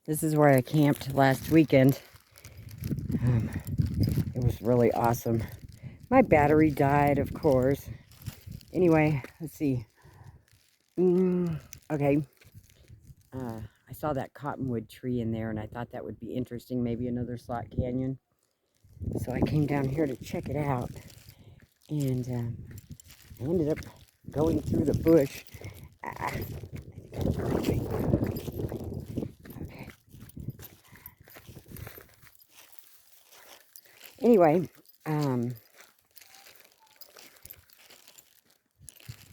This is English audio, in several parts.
This is where I camped last weekend. It was really awesome. My battery died, of course. Anyway, let's see. Okay. I saw that cottonwood tree in there, and I thought that would be interesting. Maybe another slot canyon. So I came down here to check it out. And I ended up going through the bush. Okay. Anyway,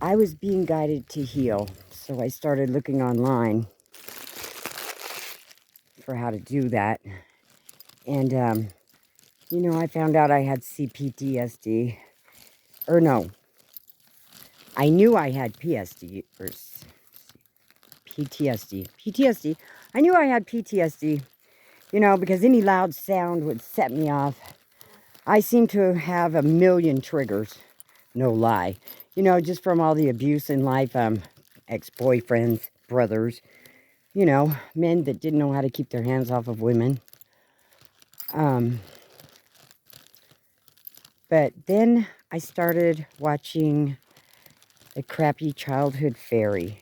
I was being guided to heal, so I started looking online for how to do that. And, I found out I had CPTSD. Or no, I knew I had PSD, or PTSD. PTSD. I knew I had PTSD, because any loud sound would set me off. I seem to have a million triggers, no lie. Just from all the abuse in life, ex-boyfriends, brothers, men that didn't know how to keep their hands off of women. But then I started watching The Crappy Childhood Fairy.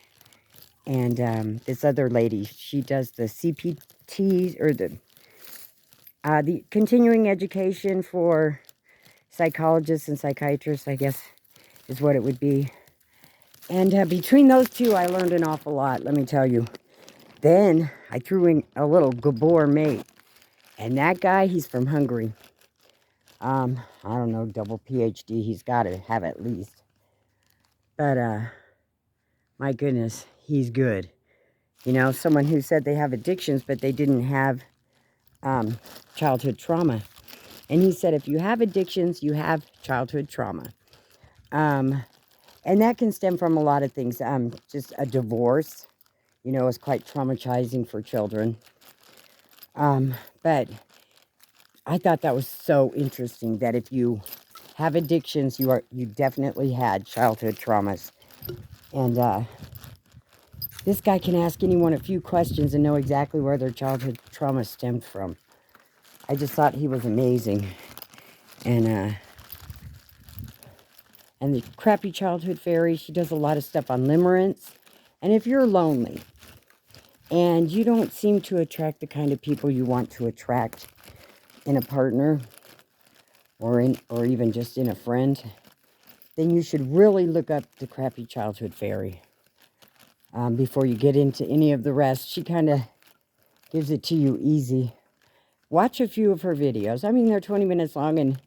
And this other lady, she does the CPT, or the continuing education for psychologists and psychiatrists, I guess, is what it would be. And between those two, I learned an awful lot, let me tell you. Then I threw in a little Gabor mate. And that guy, he's from Hungary. I don't know, double PhD, he's got to have at least. But, my goodness, he's good. Someone who said they have addictions, but they didn't have childhood trauma. And he said, if you have addictions, you have childhood trauma. And that can stem from a lot of things. Just a divorce, is quite traumatizing for children. But I thought that was so interesting that if you have addictions, you definitely had childhood traumas. And this guy can ask anyone a few questions and know exactly where their childhood trauma stemmed from. I just thought he was amazing. And the Crappy Childhood Fairy, she does a lot of stuff on limerence. And if you're lonely and you don't seem to attract the kind of people you want to attract in a partner or even just in a friend, then you should really look up the Crappy Childhood Fairy before you get into any of the rest. She kind of gives it to you easy. Watch a few of her videos. I mean, they're 20 minutes long, and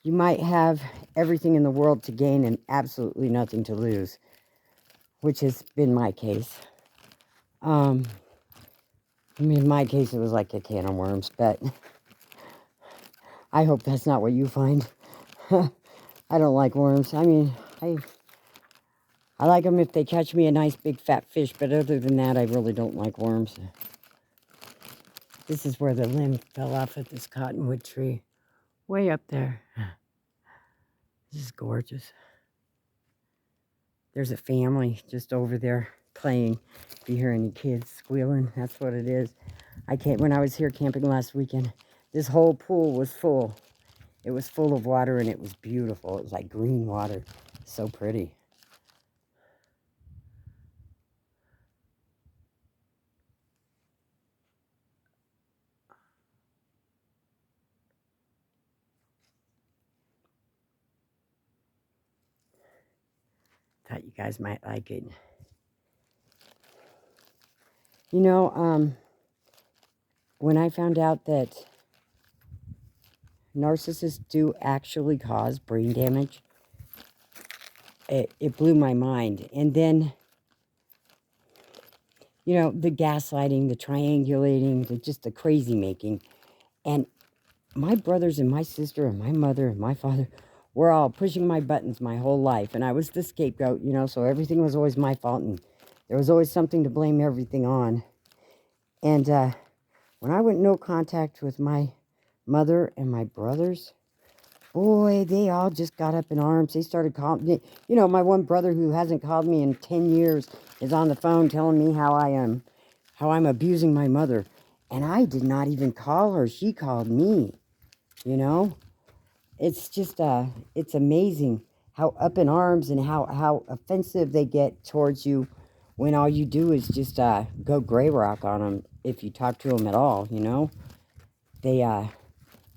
you might have everything in the world to gain and absolutely nothing to lose, which has been my case. In my case, it was like a can of worms, but I hope that's not what you find. I don't like worms. I like them if they catch me a nice big fat fish, but other than that, I really don't like worms. This is where the limb fell off of this cottonwood tree. Way up there. This is gorgeous. There's a family just over there playing. If you hear any kids squealing, that's what it is. When I was here camping last weekend, this whole pool was full. It was full of water, and it was beautiful. It was like green water. So pretty. Thought you guys might like it. When I found out that narcissists do actually cause brain damage, it blew my mind. And then, the gaslighting, the triangulating, just the crazy making. And my brothers and my sister and my mother and my father were all pushing my buttons my whole life. And I was the scapegoat, so everything was always my fault. And there was always something to blame everything on. And when I went no contact with my mother and my brothers, boy, they all just got up in arms. They started calling me. My one brother who hasn't called me in 10 years is on the phone telling me how I am how I'm abusing my mother. And I did not even call her. She called me, you know? It's just, it's amazing how up in arms and how offensive they get towards you when all you do is just go gray rock on them if you talk to them at all, you know? They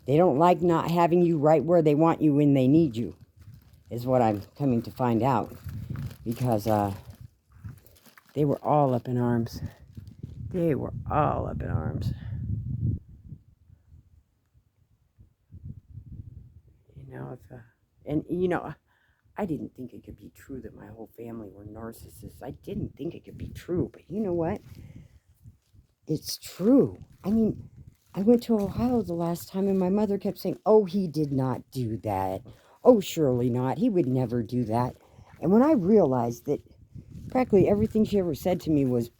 don't like not having you right where they want you when they need you, is what I'm coming to find out. Because they were all up in arms. They were all up in arms. You know, and you know, I didn't think it could be true that my whole family were narcissists. I didn't think it could be true, but you know what? It's true. I mean, I went to Ohio the last time and my mother kept saying, "Oh, he did not do that. Oh, surely not. He would never do that." And when I realized that practically everything she ever said to me was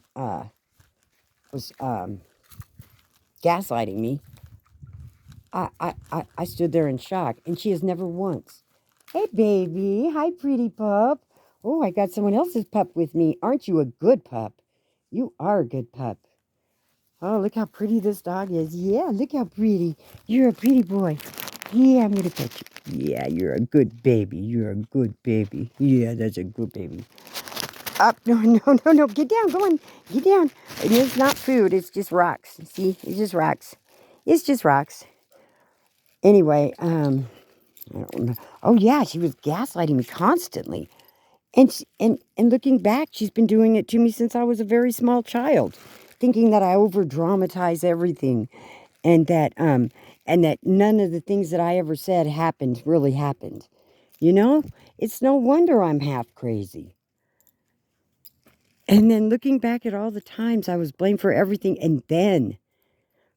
gaslighting me, I stood there in shock. And she has never once. Hey, baby. Hi, pretty pup. Oh, I got someone else's pup with me. Aren't you a good pup? You are a good pup. Oh, look how pretty this dog is. Yeah, look how pretty. You're a pretty boy. Yeah, I'm going to pet you. Yeah, you're a good baby. You're a good baby. Yeah, that's a good baby. Up. No, no, no, no. Get down. Go on. Get down. And it's not food. It's just rocks. See? It's just rocks. It's just rocks. Anyway, I don't remember. Oh, yeah, she was gaslighting me constantly. And looking back, she's been doing it to me since I was a very small child, thinking that I over dramatize everything, and that none of the things that I ever said happened really happened. You know, it's no wonder I'm half crazy. And then looking back at all the times I was blamed for everything, and then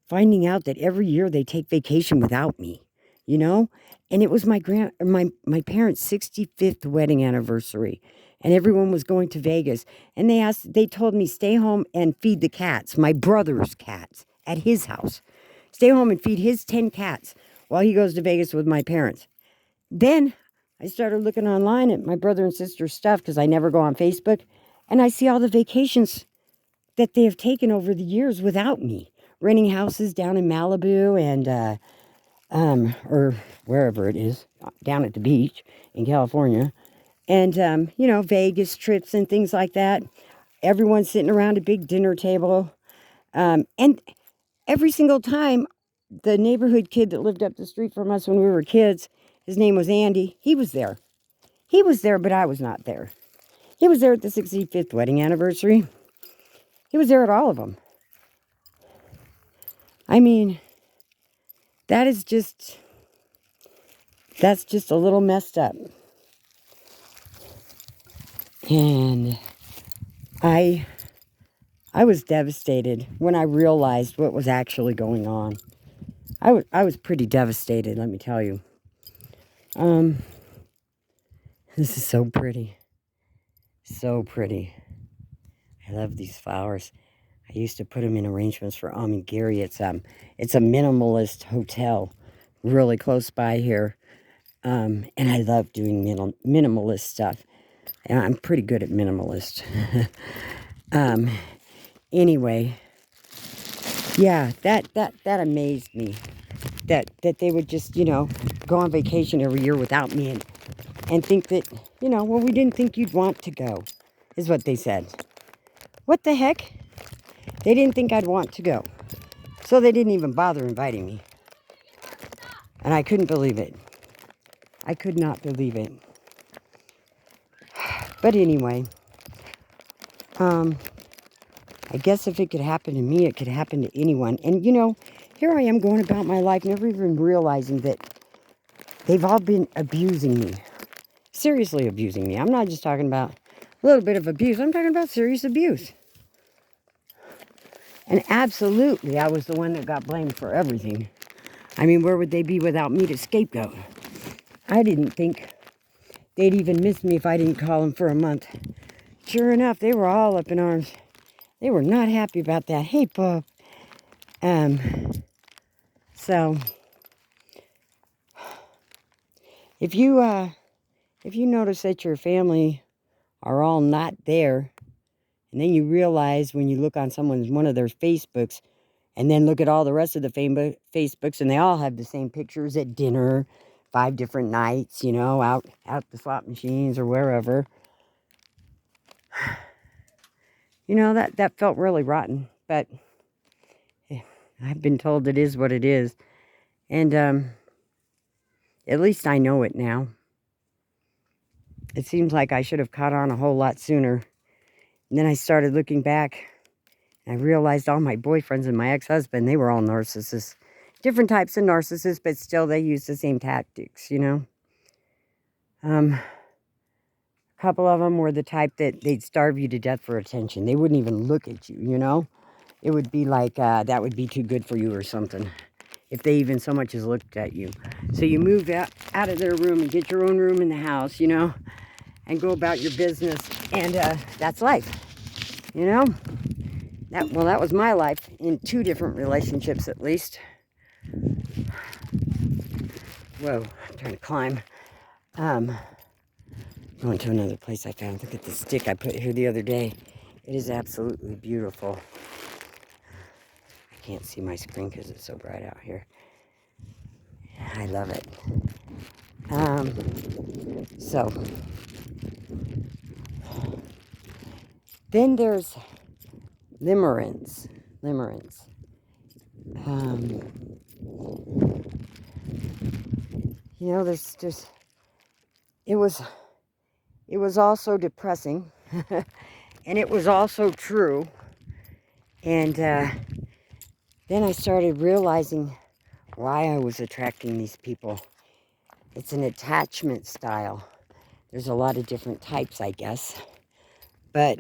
finding out that every year they take vacation without me, you know? And it was my parents' 65th wedding anniversary, and everyone was going to Vegas. And they told me, stay home and feed the cats, my brother's cats, at his house. Stay home and feed his 10 cats while he goes to Vegas with my parents. Then I started looking online at my brother and sister's stuff because I never go on Facebook, and I see all the vacations that they have taken over the years without me, renting houses down in Malibu and or wherever it is, down at the beach in California, and you know, Vegas trips and things like that. Everyone's sitting around a big dinner table, and every single time, the neighborhood kid that lived up the street from us when we were kids, his name was Andy. He was there. He was there, but I was not there. He was there at the 65th wedding anniversary. He was there at all of them. I mean, that is just, that's just a little messed up. And I was devastated when I realized what was actually going on. I was pretty devastated, let me tell you. This is so pretty. So pretty. I love these flowers. I used to put them in arrangements for Gary. It's a minimalist hotel really close by here. And I love doing minimalist stuff. And I'm pretty good at minimalist. Anyway, yeah, that amazed me. That they would just, you know, go on vacation every year without me and think that, you know, well, we didn't think you'd want to go, is what they said. What the heck? They didn't think I'd want to go. So they didn't even bother inviting me. And I couldn't believe it. I could not believe it. But anyway, I guess if it could happen to me, it could happen to anyone. And, you know, here I am going about my life, never even realizing that they've all been abusing me. Seriously abusing me. I'm not just talking about a little bit of abuse. I'm talking about serious abuse. And absolutely, I was the one that got blamed for everything. I mean, where would they be without me to scapegoat? I didn't think they'd even miss me if I didn't call them for a month. Sure enough, they were all up in arms. They were not happy about that. Hey, Bob. So if you notice that your family are all not there And then you realize when you look on one of their Facebooks, and then look at all the rest of the Facebooks, and they all have the same pictures at dinner, 5 different nights, out the slot machines or wherever. That felt really rotten, but I've been told it is what it is. And at least I know it now. It seems like I should have caught on a whole lot sooner. And then I started looking back, and I realized all my boyfriends and my ex-husband, they were all narcissists. Different types of narcissists, but still they use the same tactics, A couple of them were the type that they'd starve you to death for attention. They wouldn't even look at you, It would be like that would be too good for you or something, if they even so much as looked at you. So you move out of their room and get your own room in the house, and go about your business. And that's life, That was my life in 2 different relationships at least. Whoa, I'm trying to climb. Going to another place I found. Look at the stick I put here the other day. It is absolutely beautiful. I can't see my screen because it's so bright out here. I love it. So then there's limerence. There's just, it was also depressing, and it was also true. And then I started realizing why I was attracting these people. It's an attachment style. There's a lot of different types, I guess. But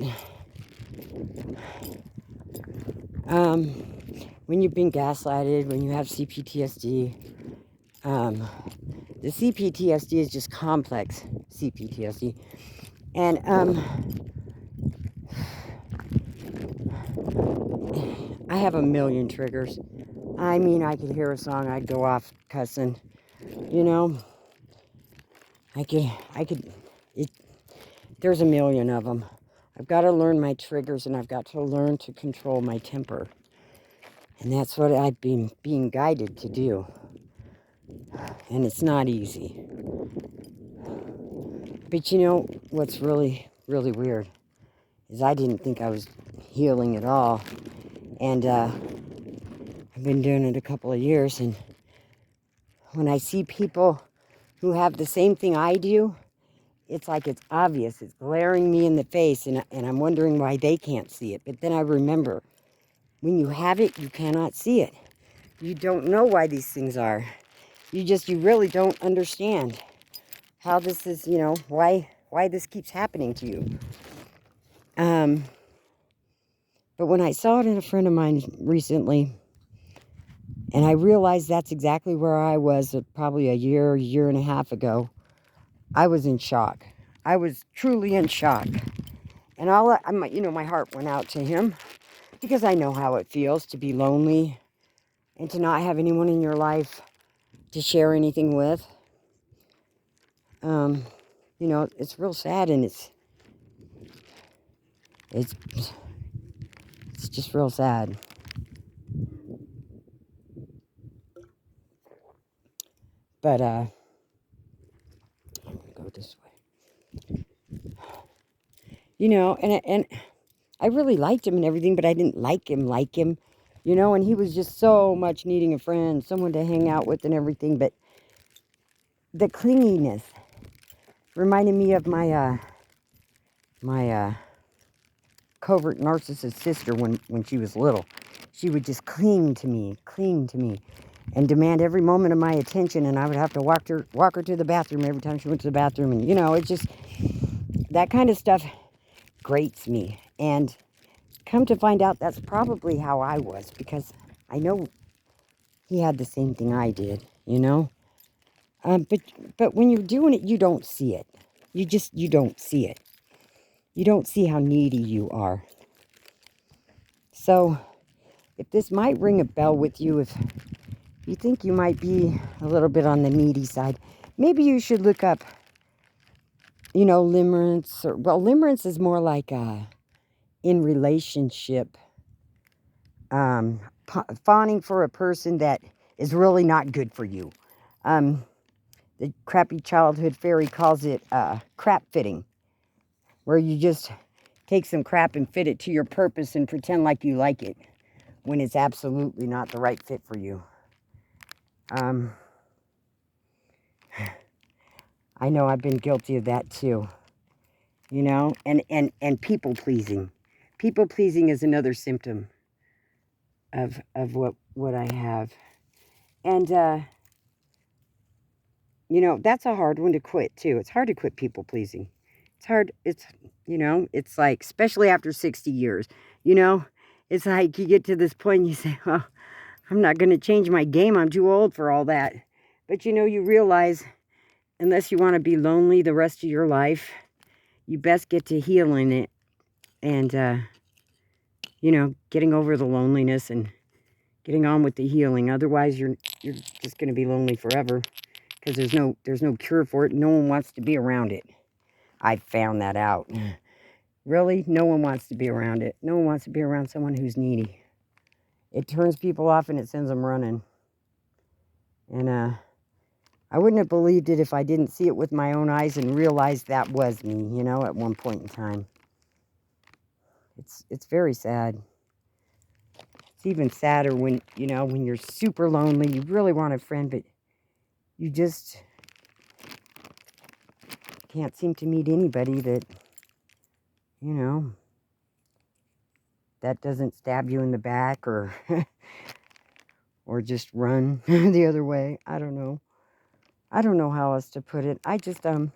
when you've been gaslighted, when you have CPTSD, the CPTSD is just complex CPTSD. And I have a million triggers. I mean, I could hear a song, I'd go off cussing, there's a million of them. I've got to learn my triggers, and I've got to learn to control my temper. And that's what I've been being guided to do. And it's not easy. But what's really, really weird is I didn't think I was healing at all. And I've been doing it a couple of years, and when I see people who have the same thing I do, it's like it's obvious. It's glaring me in the face, and I'm wondering why they can't see it. But then I remember, when you have it, you cannot see it. You don't know why these things are. You really don't understand how this is, why this keeps happening to you. But when I saw it in a friend of mine recently, and I realized that's exactly where I was probably a year and a half ago, I was in shock. I was truly in shock. And my heart went out to him, because I know how it feels to be lonely and to not have anyone in your life to share anything with. It's real sad, and it's just real sad. But I'm gonna go this way. And I really liked him and everything, but I didn't like him, and he was just so much needing a friend, someone to hang out with and everything. But the clinginess reminded me of my covert narcissist sister when she was little. She would just cling to me, and demand every moment of my attention, and I would have to walk her to the bathroom every time she went to the bathroom. And it's just that kind of stuff grates me. And come to find out, that's probably how I was, because I know he had the same thing I did, But when you're doing it, you don't see it. You don't see it. You don't see how needy you are. So, if this might ring a bell with you, if you think you might be a little bit on the needy side, maybe you should look up, limerence. Limerence is more like in relationship, fawning for a person that is really not good for you. The crappy childhood fairy calls it crap fitting, where you just take some crap and fit it to your purpose and pretend like you like it when it's absolutely not the right fit for you. I know I've been guilty of that too, you know, and people pleasing. People pleasing is another symptom of what I have. And you know, that's a hard one to quit too. It's hard to quit people pleasing. It's hard. It's, you know, it's like, especially after 60 years, you know, it's like you get to this point and you say, oh, I'm not going to change my game. I'm too old for all that. But, you know, you realize unless you want to be lonely the rest of your life, you best get to healing it and, you know, getting over the loneliness and getting on with the healing. Otherwise, you're just going to be lonely forever because there's no cure for it. No one wants to be around it. I found that out. Really, no one wants to be around it. No one wants to be around someone who's needy. It turns people off and it sends them running. And I wouldn't have believed it if I didn't see it with my own eyes and realize that was me, you know, at one point in time. It's very sad. It's even sadder when, you know, when you're super lonely, you really want a friend, but you just can't seem to meet anybody that, you know, that doesn't stab you in the back or or just run the other way. I don't know. I don't know how else to put it. I just, you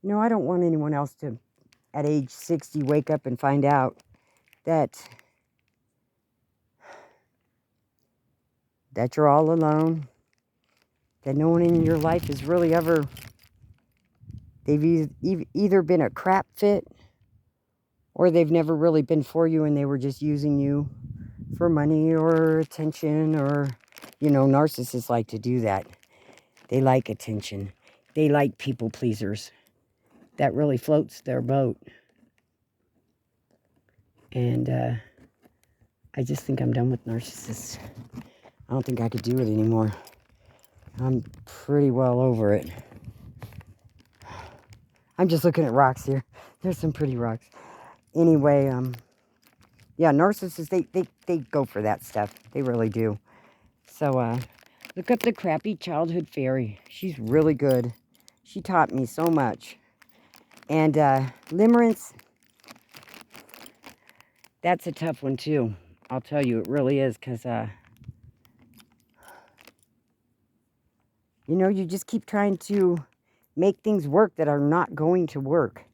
know, I don't want anyone else to, at age 60, wake up and find out that you're all alone, that no one in your life is really ever, they've either been a crap fit or they've never really been for you and they were just using you for money or attention or, you know, narcissists like to do that. They like attention. They like people pleasers. That really floats their boat. And I just think I'm done with narcissists. I don't think I could do it anymore. I'm pretty well over it. I'm just looking at rocks here. There's some pretty rocks. Anyway, yeah, narcissists, they go for that stuff. They really do. So, look up the crappy childhood fairy. She's really good. She taught me so much. And limerence, that's a tough one too. I'll tell you, it really is, because, you know, you just keep trying to make things work that are not going to work.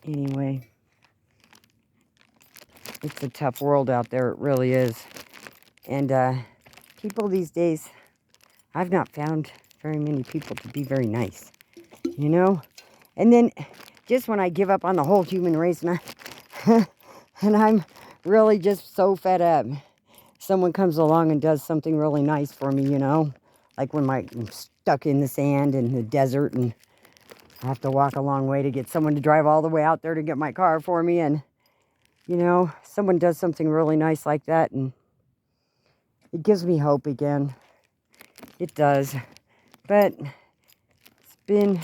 Anyway, it's a tough world out there. It really is. And people these days, I've not found very many people to be very nice, you know? And then just when I give up on the whole human race and, and I'm really just so fed up, someone comes along and does something really nice for me, you know? Like when I'm stuck in the sand in the desert and I have to walk a long way to get someone to drive all the way out there to get my car for me. And, you know, someone does something really nice like that and it gives me hope again. It does. But it's been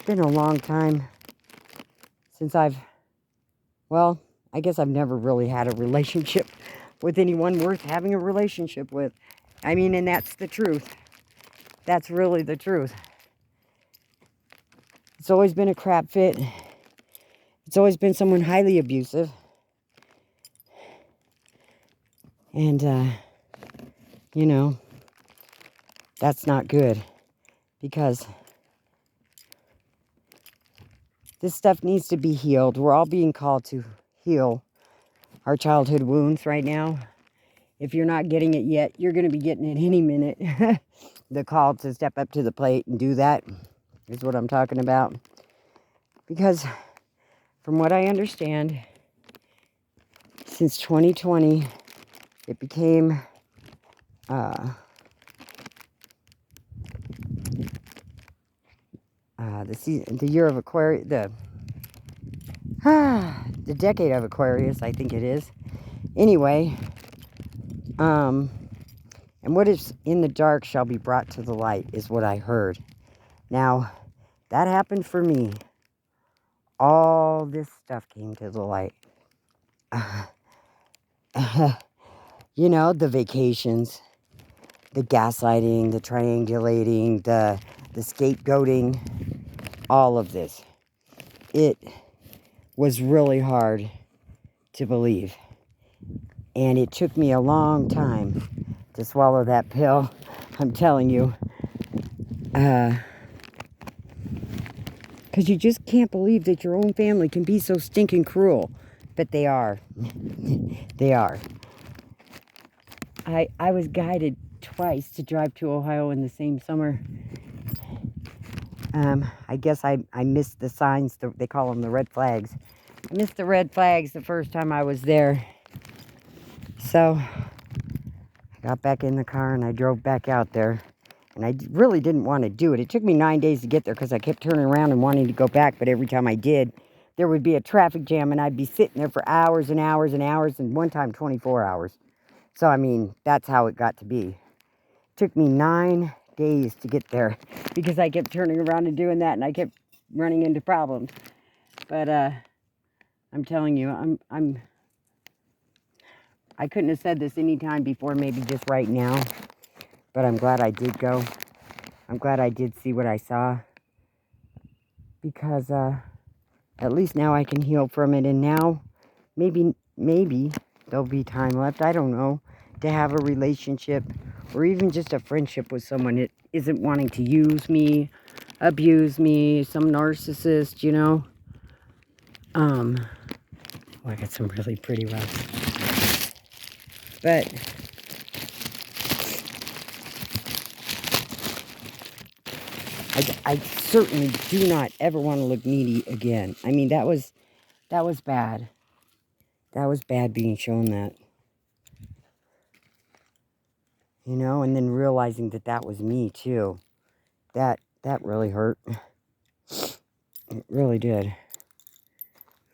a long time since well, I guess I've never really had a relationship with anyone worth having a relationship with. I mean, and that's the truth. That's really the truth. It's always been a crap fit. It's always been someone highly abusive. And, you know, that's not good. Because this stuff needs to be healed. We're all being called to heal our childhood wounds right now. If you're not getting it yet, you're going to be getting it any minute. The call to step up to the plate and do that is what I'm talking about. Because from what I understand, since 2020, it became the year of Aquarius, The decade of Aquarius, I think it is. Anyway, and what is in the dark shall be brought to the light, is what I heard. Now, that happened for me. All this stuff came to the light. You know, the vacations, the gaslighting, the triangulating, the scapegoating, all of this. It was really hard to believe. And it took me a long time to swallow that pill. I'm telling you. Because you just can't believe that your own family can be so stinking cruel. But they are. They are. I was guided twice to drive to Ohio in the same summer. I guess I missed the signs. They call them the red flags. I missed the red flags the first time I was there. So I got back in the car and I drove back out there. And I really didn't want to do it. It took me 9 days to get there because I kept turning around and wanting to go back. But every time I did, there would be a traffic jam and I'd be sitting there for hours and hours and hours. And one time, 24 hours. So, I mean, that's how it got to be. It took me 9 days to get there because I kept turning around and doing that. And I kept running into problems. But I'm telling you, I couldn't have said this any time before, maybe just right now. But I'm glad I did go. I'm glad I did see what I saw. Because at least now I can heal from it. And now maybe there'll be time left, I don't know, to have a relationship or even just a friendship with someone that isn't wanting to use me, abuse me, some narcissist, you know. Oh, I got some really pretty rocks. But I certainly do not ever want to look needy again. I mean, that was bad. That was bad being shown that. You know, and then realizing that that was me too. That really hurt. It really did.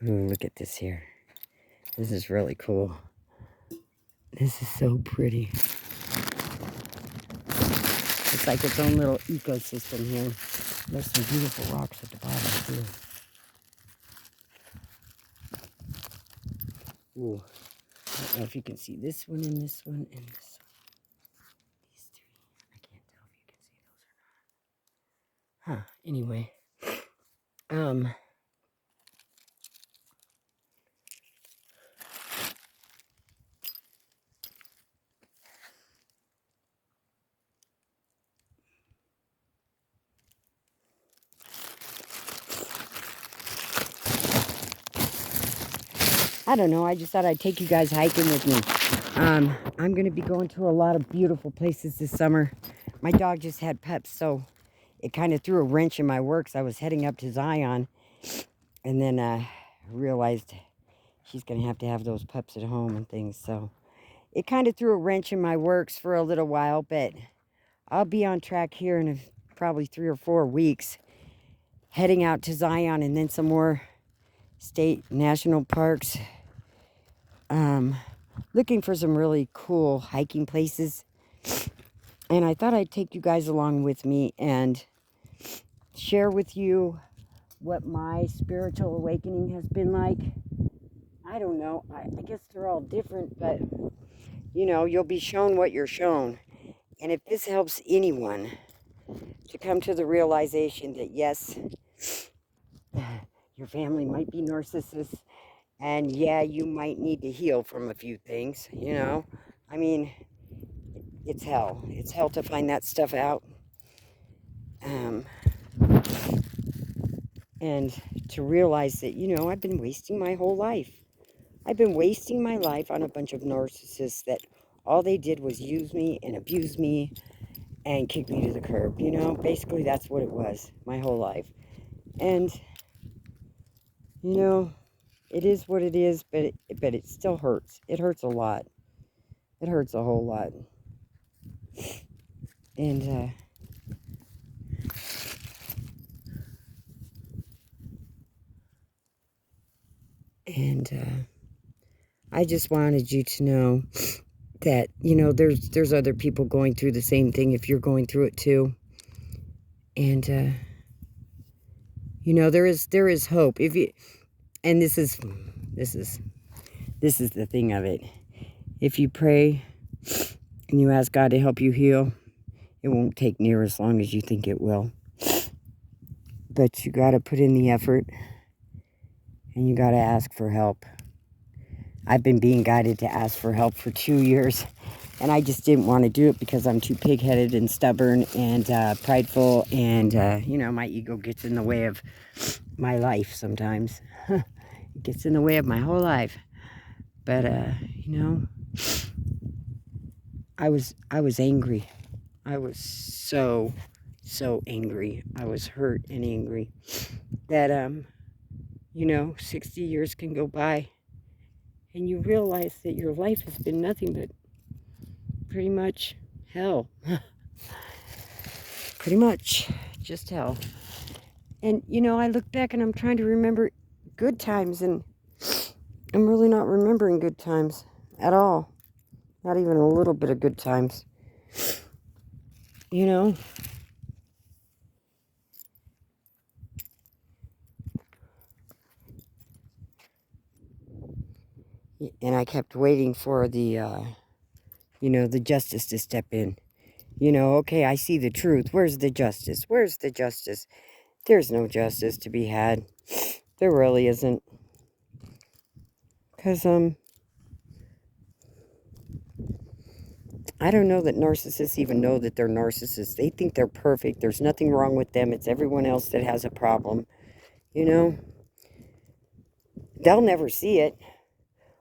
Ooh, look at this here. This is really cool. This is so pretty. It's like its own little ecosystem here. There's some beautiful rocks at the bottom too. Ooh. I don't know if you can see this one and this one and this one. These three. I can't tell if you can see those or not. Huh. Anyway. I don't know. I just thought I'd take you guys hiking with me. I'm going to be going to a lot of beautiful places this summer. My dog just had pups, so it kind of threw a wrench in my works. I was heading up to Zion, and then I realized she's going to have those pups at home and things. So it kind of threw a wrench in my works for a little while, but I'll be on track here in probably 3 or 4 weeks, heading out to Zion and then some more state national parks. Looking for some really cool hiking places. And I thought I'd take you guys along with me and share with you what my spiritual awakening has been like. I don't know. I guess they're all different, but, you know, you'll be shown what you're shown. And if this helps anyone to come to the realization that, yes, your family might be narcissists, and yeah, you might need to heal from a few things, you know. I mean, it's hell. It's hell to find that stuff out. And to realize that, you know, I've been wasting my whole life. I've been wasting my life on a bunch of narcissists that all they did was use me and abuse me and kick me to the curb, you know. Basically, that's what it was, my whole life. And, you know, it is what it is, but it still hurts. It hurts a lot. It hurts a whole lot. And, And I just wanted you to know that, you know, there's other people going through the same thing if you're going through it too. And, you know, there is hope. If you, and this is the thing of it. If you pray and you ask God to help you heal, it won't take near as long as you think it will. But you got to put in the effort and you got to ask for help. I've been being guided to ask for help for 2 years, and I just didn't want to do it because I'm too pig-headed and stubborn and prideful, and, you know, my ego gets in the way of my life sometimes. It gets in the way of my whole life. But, you know, I was angry. I was so angry. I was hurt and angry that, you know, 60 years can go by and you realize that your life has been nothing but pretty much hell. Pretty much just hell. And, you know, I look back and I'm trying to remember good times, and I'm really not remembering good times at all. Not even a little bit of good times. You know? And I kept waiting for the, you know, the justice to step in. You know, okay, I see the truth. Where's the justice? Where's the justice? There's no justice to be had. There really isn't. Because, I don't know that narcissists even know that they're narcissists. They think they're perfect. There's nothing wrong with them. It's everyone else that has a problem. You know? They'll never see it.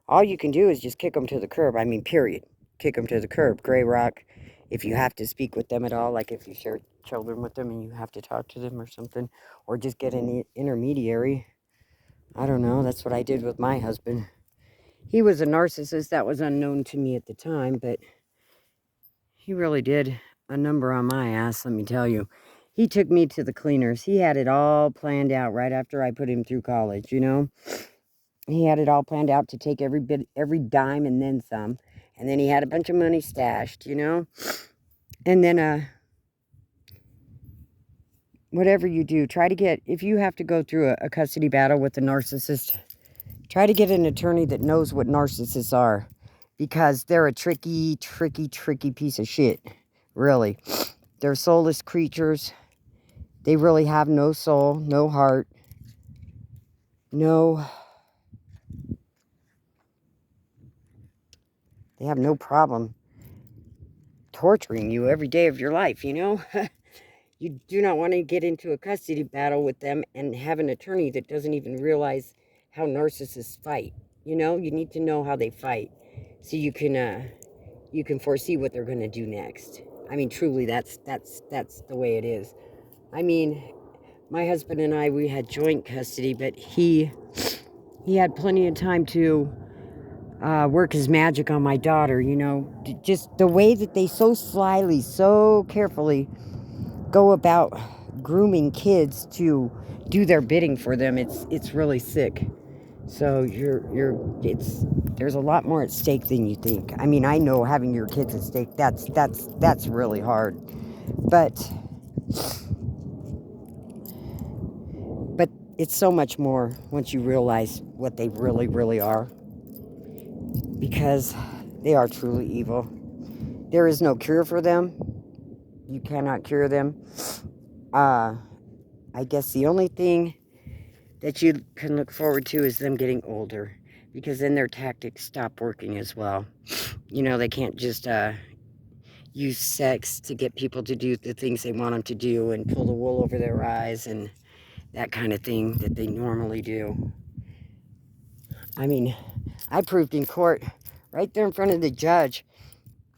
All you can do is just kick them to the curb. I mean, period. Kick them to the curb. Gray rock. If you have to speak with them at all, like if you share children with them and you have to talk to them or something, or just get an intermediary. I don't know. That's what I did with my husband. He was a narcissist. That was unknown to me at the time, but he really did a number on my ass, let me tell you. He took me to the cleaners. He had it all planned out right after I put him through college, you know? He had it all planned out to take every bit, every dime and then some. And then he had a bunch of money stashed, you know? And then, whatever you do, try to get, if you have to go through a custody battle with a narcissist, try to get an attorney that knows what narcissists are. Because they're a tricky piece of shit. Really. They're soulless creatures. They really have no soul, no heart, no... They have no problem torturing you every day of your life, you know? You do not want to get into a custody battle with them and have an attorney that doesn't even realize how narcissists fight. You know, you need to know how they fight so you can foresee what they're going to do next. I mean, truly, that's the way it is. I mean, my husband and I, we had joint custody, but he had plenty of time to work his magic on my daughter, you know. Just the way that they so slyly, so carefully go about grooming kids to do their bidding for them, it's really sick. So there's a lot more at stake than you think. I mean, I know having your kids at stake, that's really hard. But it's so much more once you realize what they really, really are. Because they are truly evil. There is no cure for them. You cannot cure them. I guess the only thing that you can look forward to is them getting older. Because then their tactics stop working as well. You know, they can't just use sex to get people to do the things they want them to do and pull the wool over their eyes and that kind of thing that they normally do. I mean, I proved in court right there in front of the judge.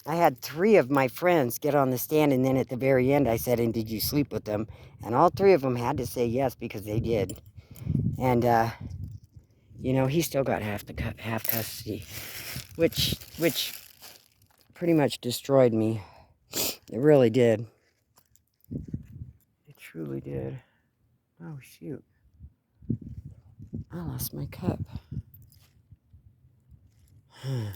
I had 3 of my friends get on the stand, and then at the very end I said, and did you sleep with them? And all 3 of them had to say yes because they did. And, you know, he still got half custody, which pretty much destroyed me. It really did. It truly did. Oh, shoot. I lost my cup. Huh.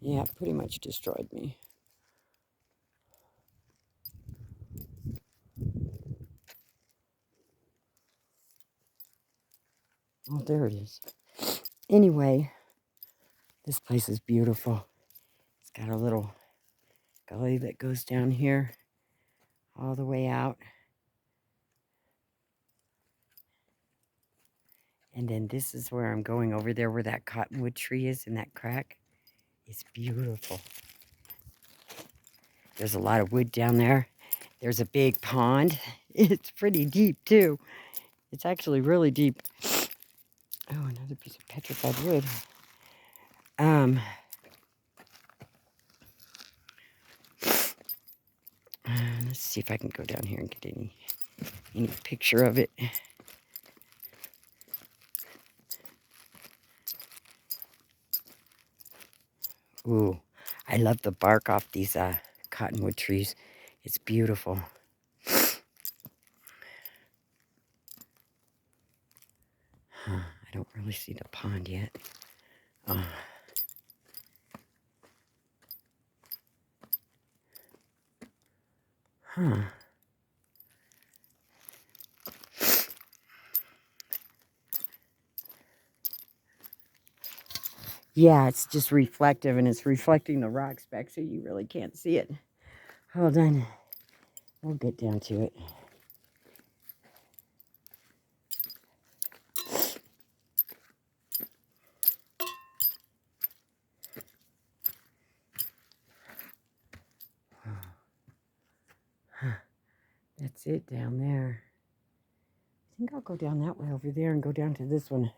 Yeah, it pretty much destroyed me. Oh, there it is. Anyway, this place is beautiful. It's got a little gully that goes down here all the way out. And then this is where I'm going, over there where that cottonwood tree is in that crack. It's beautiful. There's a lot of wood down there. There's a big pond. It's pretty deep too. It's actually really deep. Oh, another piece of petrified wood. Let's see if I can go down here and get any picture of it. Ooh, I love the bark off these cottonwood trees. It's beautiful. I don't really see the pond yet. Yeah, it's just reflective, and it's reflecting the rocks back, so you really can't see it. Hold on. We'll get down to it. That's it down there. I think I'll go down that way over there and go down to this one.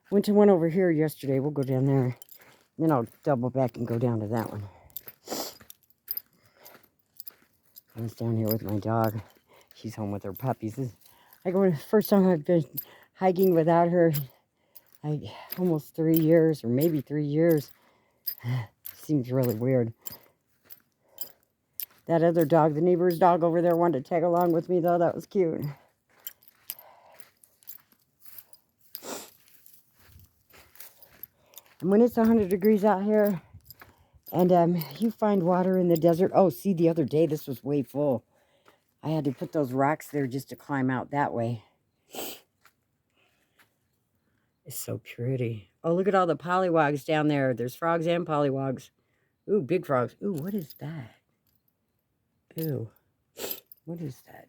Went to one over here yesterday. We'll go down there. Then I'll double back and go down to that one. I was down here with my dog. She's home with her puppies. First time I've been hiking without her, like almost 3 years, or maybe 3 years. Seems really weird. That other dog, the neighbor's dog over there, wanted to tag along with me, though. That was cute. And when it's 100 degrees out here, and you find water in the desert. Oh, see, the other day, this was way full. I had to put those rocks there just to climb out that way. It's so pretty. Oh, look at all the pollywogs down there. There's frogs and pollywogs. Ooh, big frogs. Ooh, what is that? Ew. What is that?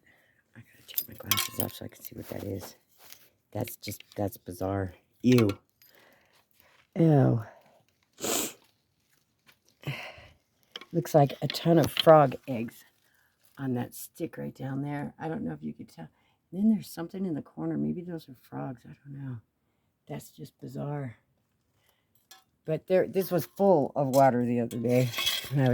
I gotta take my glasses off so I can see what that is. That's bizarre. Ew. Ew. Looks like a ton of frog eggs on that stick right down there. I don't know if you could tell. And then there's something in the corner. Maybe those are frogs. I don't know. That's just bizarre. But this was full of water the other day when I was